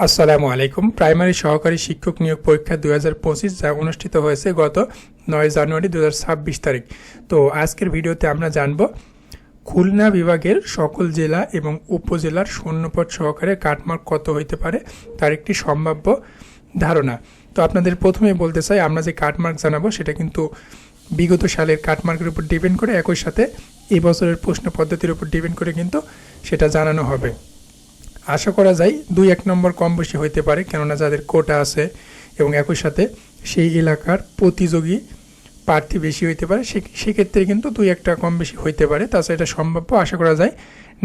আসসালামু আলাইকুম। প্রাইমারি সহকারী শিক্ষক নিয়োগ পরীক্ষা 2025 যা অনুষ্ঠিত হয়েছে গত 9 জানুয়ারি 2026 তারিখ। তো আজকের ভিডিওতে আমরা জানব খুলনা বিভাগের সকল জেলা এবং উপজেলার শূন্যপদ সহকারে কাটমার্ক কত হইতে পারে তার একটি সম্ভাব্য ধারণা। তো আপনাদের প্রথমেই বলতে চাই, আমরা যে কাটমার্ক জানাবো সেটা কিন্তু বিগত সালের কাটমার্কের উপর ডিপেন্ড করে, একই সাথে এই বছরের প্রশ্ন পদ্ধতির উপর ডিপেন্ড করে কিন্তু সেটা জানানো হবে। আশা করা যায় 2-1 নম্বর কম বেশি হইতে পারে, কেননা যাদের কোটা আছে এবং একই সাথে সেই এলাকার প্রতিযোগী প্রার্থী বেশি হইতে পারে, সেক্ষেত্রে কিন্তু 2-1টা কম বেশি হইতে পারে। তাছাড়া এটা সম্ভাব্য, আশা করা যায়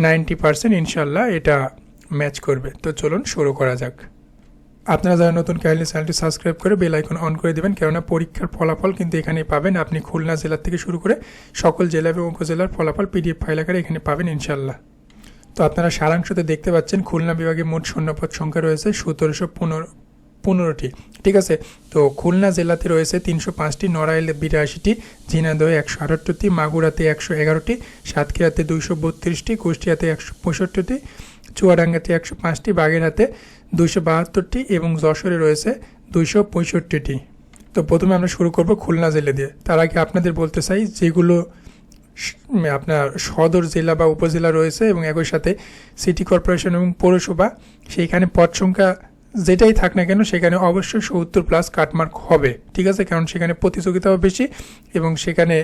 90% ইনশাল্লাহ এটা ম্যাচ করবে। তো চলুন শুরু করা যাক। আপনারা যারা নতুন কাইন্ডলি চ্যানেলটি সাবস্ক্রাইব করে বেল আইকন অন করে দেবেন, কেননা পরীক্ষার ফলাফল কিন্তু এখানেই পাবেন। আপনি খুলনা জেলা থেকে শুরু করে সকল জেলা এবং উপজেলার ফলাফল PDF ফাইল আকারে এখানে পাবেন ইনশাল্লাহ। তো আপনারা সারাংশতে দেখতে পাচ্ছেন খুলনা বিভাগে মোট শূন্যপদ সংখ্যা রয়েছে 1715টি। ঠিক আছে, তো খুলনা জেলাতে রয়েছে 305টি, নড়াইলে 82টি, ঝিনাইদহে 168টি, মাগুরাতে 111টি, সাতক্ষীরাতে 232টি, কুষ্টিয়াতে 165টি, চুয়াডাঙ্গাতে 105টি, বাগেরহাটে 272টি এবং যশোরে রয়েছে 265টি। তো প্রথমে আমরা শুরু করব খুলনা জেলা দিয়ে। তার আগে আপনাদের বলতে চাই, যেগুলো আপনার সদর জেলা বা উপজেলা রয়েছে এবং একই সাথে সিটি কর্পোরেশন এবং পৌরসভা, সেইখানে পদ সংখ্যা যেটাই থাক না কেন সেখানে অবশ্যই 70+ কাটমার্ক হবে। ঠিক আছে, কারণ সেখানে প্রতিযোগিতাও বেশি এবং সেখানে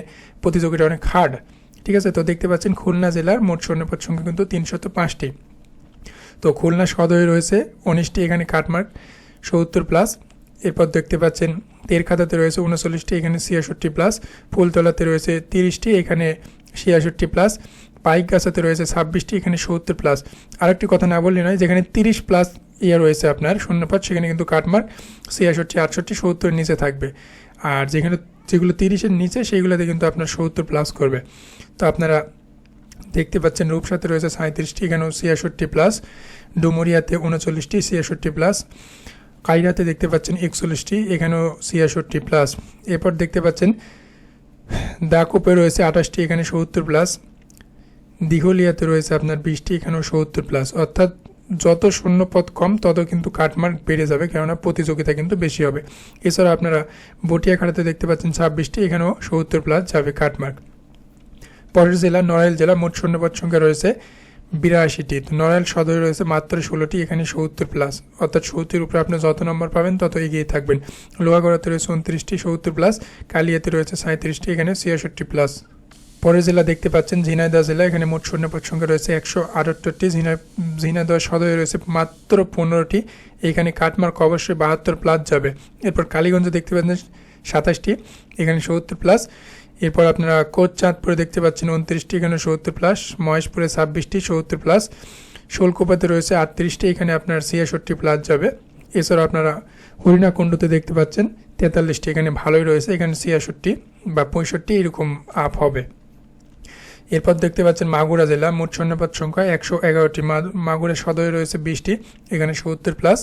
প্রতিযোগিতা অনেক হার্ড। ঠিক আছে, তো দেখতে পাচ্ছেন খুলনা জেলার মোট শূন্যপদ সংখ্যা কিন্তু 305টি। তো খুলনা সদরে রয়েছে 19টি, এখানে কাটমার্ক 70+। এরপর দেখতে পাচ্ছেন তেরখাদাতে রয়েছে 39টি, এখানে 66+। ফুলতলাতে রয়েছে 30টি, এখানে 66+। পাইকগাছাতে রয়েছে 26টি, এখানে 70+। আরেকটি কথা না বললে নয়, যেখানে 30+ রয়েছে আপনার শূন্যপদ, সেখানে কিন্তু কাটমার্ক 66, 68, 70-এর নিচে থাকবে। আর যেগুলো 30-এর নিচে সেইগুলোতে কিন্তু আপনার 70+ করবে। তো আপনারা দেখতে পাচ্ছেন রূপসাতে রয়েছে 37টি, এখানেও 66+। ডুমুরিয়াতে 39টি, 66+। কাইরাতে দেখতে পাচ্ছেন 41টি, এখানেও 66+। এরপর দেখতে পাচ্ছেন দাকোপে রয়েছে 28টি, এখানে 70+। দিঘলিয়াতে রয়েছে আপনার 20টি, এখানেও 70+। অর্থাৎ যত শূন্যপদ কম তত কিন্তু কাটমার্ক বেড়ে যাবে, কেননা প্রতিযোগিতা কিন্তু বেশি হবে। এছাড়া আপনারা বটিয়াখাড়াতে দেখতে পাচ্ছেন 26টি, এখানেও 70+ যাবে কাটমার্ক। পরের জেলা নড়াইল জেলা, মোট শূন্যপদ সংখ্যা রয়েছে 82টি। তো নড়াইল সদরে রয়েছে মাত্র 16টি, এখানে 70+। অর্থাৎ 70-এর উপরে আপনি যত নম্বর পাবেন তত এগিয়ে থাকবেন। লোহাগড়াতে রয়েছে 29টি, 70+। কালিয়াতে রয়েছে 37টি, এখানে 66+। পরের জেলা দেখতে পাচ্ছেন ঝিনাইদহ জেলা, এখানে মোট শূন্যপদ সংখ্যা রয়েছে 178টি। ঝিনাইদহ সদরে রয়েছে মাত্র 15টি, এখানে কাটমার্ক অবশ্যই 72+ যাবে। এরপর কালীগঞ্জ দেখতে পাচ্ছেন 27টি, এখানে 70+। এরপর আপনারা কোটচাঁদপুরে দেখতে পাচ্ছেন 29টি, এখানে 70+। মহেশপুরে 26টি, 70+। শোলকোপাতে রয়েছে 38টি, এখানে আপনার 66+ যাবে। এছাড়াও আপনারা হরিণাকুণ্ডুতে দেখতে পাচ্ছেন 43টি, এখানে ভালোই রয়েছে, এখানে 66 বা 65 এরকম আপ হবে। এরপর দেখতে পাচ্ছেন মাগুরা জেলা, মোট শূন্যপদ সংখ্যা 111টি। মাগুরা সদরে রয়েছে 20টি, এখানে 70+।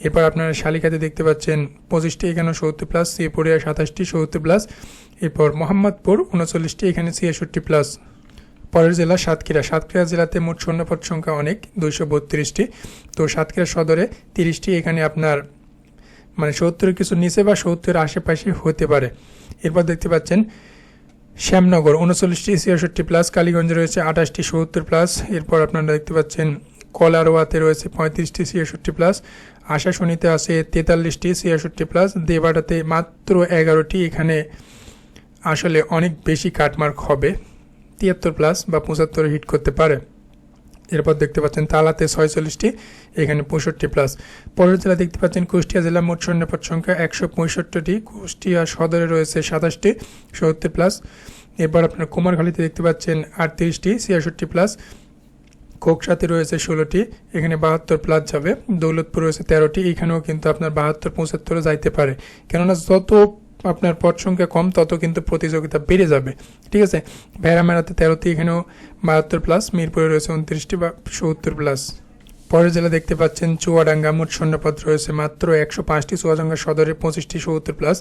এরপর আপনারা শালিকাতে দেখতে পাচ্ছেন 25টি, এখানেও 70+। শ্রীপুরিয়া 27টি, 70+। এরপর মোহাম্মদপুর 39টি, এখানে 66+। পরের জেলা সাতক্ষীরা জেলাতে মোট শূন্যপদ সংখ্যা অনেক, 232টি। তো সাতক্ষীরা সদরে 30টি, এখানে আপনার মানে 70-এর কিছু নিচে বা 70-এর আশেপাশে হতে পারে। এরপর দেখতে পাচ্ছেন শ্যামনগর 39টি, 66+। কালীগঞ্জে রয়েছে 28টি, 70+। এরপর আপনারা দেখতে পাচ্ছেন কলারোয়াতে রয়েছে 35টি, 66+। আশাশুনিতে আছে 43টি, 66+। দেবাড়াতে মাত্র 11টি, এখানে আসলে অনেক বেশি কাটমার্ক হবে, 73+ বা 75 হিট করতে পারে। এরপর দেখতে পাচ্ছেন তালাতে 46টি, এখানে 65+। পরের জেলা দেখতে পাচ্ছেন কুষ্টিয়া জেলা, মোট শূন্যপদ সংখ্যা 165টি। কুষ্টিয়া সদরে রয়েছে 27টি, 70+। এরপর আপনার কুমারখালীতে দেখতে পাচ্ছেন 38টি, 66+। কোকসাতে রয়েছে 16টি, এখানে 72+ যাবে। দৌলতপুর রয়েছে 13টি, এখানেও কিন্তু আপনার 72-75 যাইতে পারে, কেননা যত আপনার পদ সংখ্যা কম তত কিন্তু প্রতিযোগিতা বেড়ে যাবে। ঠিক আছে, ভেড়ামেড়াতে 13টি, এখানেও 72+। মিরপুরে রয়েছে 29টি বা 70+। পরের জেলা দেখতে পাচ্ছেন চুয়াডাঙ্গা, মোট শূন্যপদ রয়েছে মাত্র 105টি। চুয়াডাঙ্গা সদরে 25টি, 70+।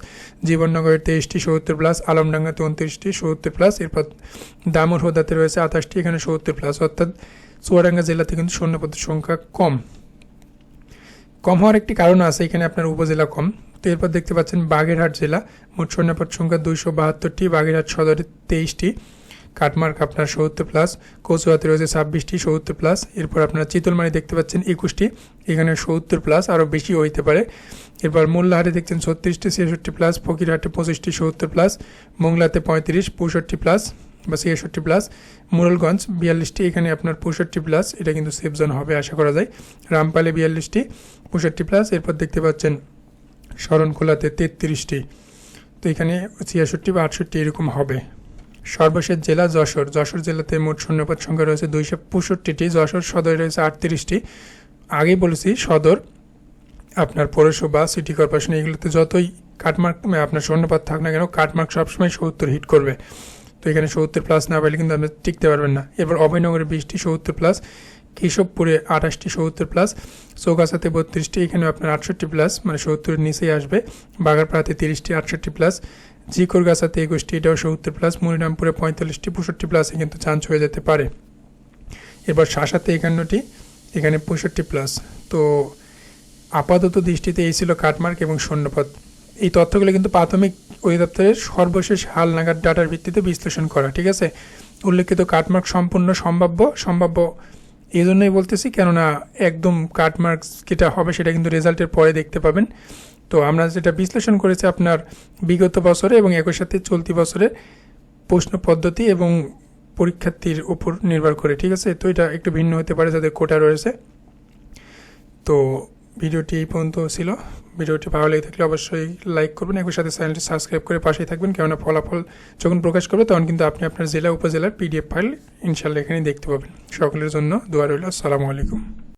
জীবননগরে 23টি, 70+। আলমডাঙ্গাতে 29টি, 70+। এরপর দামুরহুদাতে রয়েছে 28টি, এখানে 70+। অর্থাৎ চুয়াডাঙ্গা জেলাতে কিন্তু শূন্যপদের সংখ্যা কম। কম হওয়ার একটি কারণ আছে, এখানে আপনার উপজেলা কম। তো এরপর দেখতে পাচ্ছেন বাগেরহাট জেলা, মোট শূন্যপদ সংখ্যা 272টি, বাগেরহাট সদরে 23টি, কাটমার্ক আপনার 70+, কচুয়াতে রয়েছে 26টি 70+, এরপর আপনার চিতলমারি দেখতে পাচ্ছেন 21টি, এখানে 70+, আরও বেশি হইতে পারে। এরপর মোল্লাহাটে দেখছেন 36টি 66+, ফকিরহাটে 25টি 70+, মোংলাতে 35 65+ বা 66+, মোড়লগঞ্জ 42টি, এখানে আপনার 65+, এটা কিন্তু সেফ জোন হবে আশা করা যায়। রামপালে 42টি 65+, এরপর দেখতে পাচ্ছেন শরণখোলাতে 33টি, তো এখানে 66 বা 68 এরকম হবে। সর্বশেষ জেলা যশোর, যশোর জেলাতে মোট শূন্যপদ সংখ্যা রয়েছে 265টি, যশোর সদরে রয়েছে 38টি। আগেই বলেছি সদর আপনার পৌরসভা সিটি কর্পোরেশন এগুলোতে যতই কাটমার্ক আপনার শূন্যপদ থাক না কেন, কাটমার্ক সবসময় 70 হিট করবে। তো এখানে 70+ না পাইলে কিন্তু আপনি টিকতে পারবেন না। এবার অভয়নগরে 20টি 70+, কেশবপুরে 28টি 70+, চৌগাছাতে 32টি, এখানে আপনার 68+, মানে 70-এর নিচেই আসবে। বাগারপাড়াতে 30টি 68+, ঝিকরগাছাতে 21টি, এটাও 70+, মনিরামপুরে 45টি 65+, কিন্তু চান্স হয়ে যেতে পারে। এবার শাসাতে 51টি, এখানে 65+। তো আপাতত দৃষ্টিতে এই ছিল কাটমার্ক এবং শূন্যপদ। এই তথ্যগুলো কিন্তু প্রাথমিক অধিদপ্তরের সর্বশেষ হালনাগাদ ডাটার ভিত্তিতে বিশ্লেষণ করা, ঠিক আছে। উল্লেখিত কাটমার্ক সম্পূর্ণ সম্ভাব্য এই জন্যই বলতেছি, কেননা একদম কাটমার্ক যেটা হবে সেটা কিন্তু রেজাল্টের পরে দেখতে পাবেন। তো আমরা যেটা বিশ্লেষণ করেছি আপনার বিগত বছরে এবং একই সাথে চলতি বছরের প্রশ্ন পদ্ধতি এবং পরীক্ষার্থীর উপর নির্ভর করে, ঠিক আছে। তো এটা একটু ভিন্ন হতে পারে যাদের কোটা রয়েছে। তো ভিডিওটি এই পর্যন্ত ছিল। ভিডিওটি ভালো লেগে থাকলে অবশ্যই লাইক করবেন, একই সাথে চ্যানেলটি সাবস্ক্রাইব করে পাশেই থাকবেন, কেননা ফলাফল যখন প্রকাশ করবে তখন কিন্তু আপনি আপনার জেলা উপজেলার PDF ফাইল ইনশাল্লাহ এখানে দেখতে পাবেন। সকলের জন্য দোয়া রইল। আসসালামু আলাইকুম।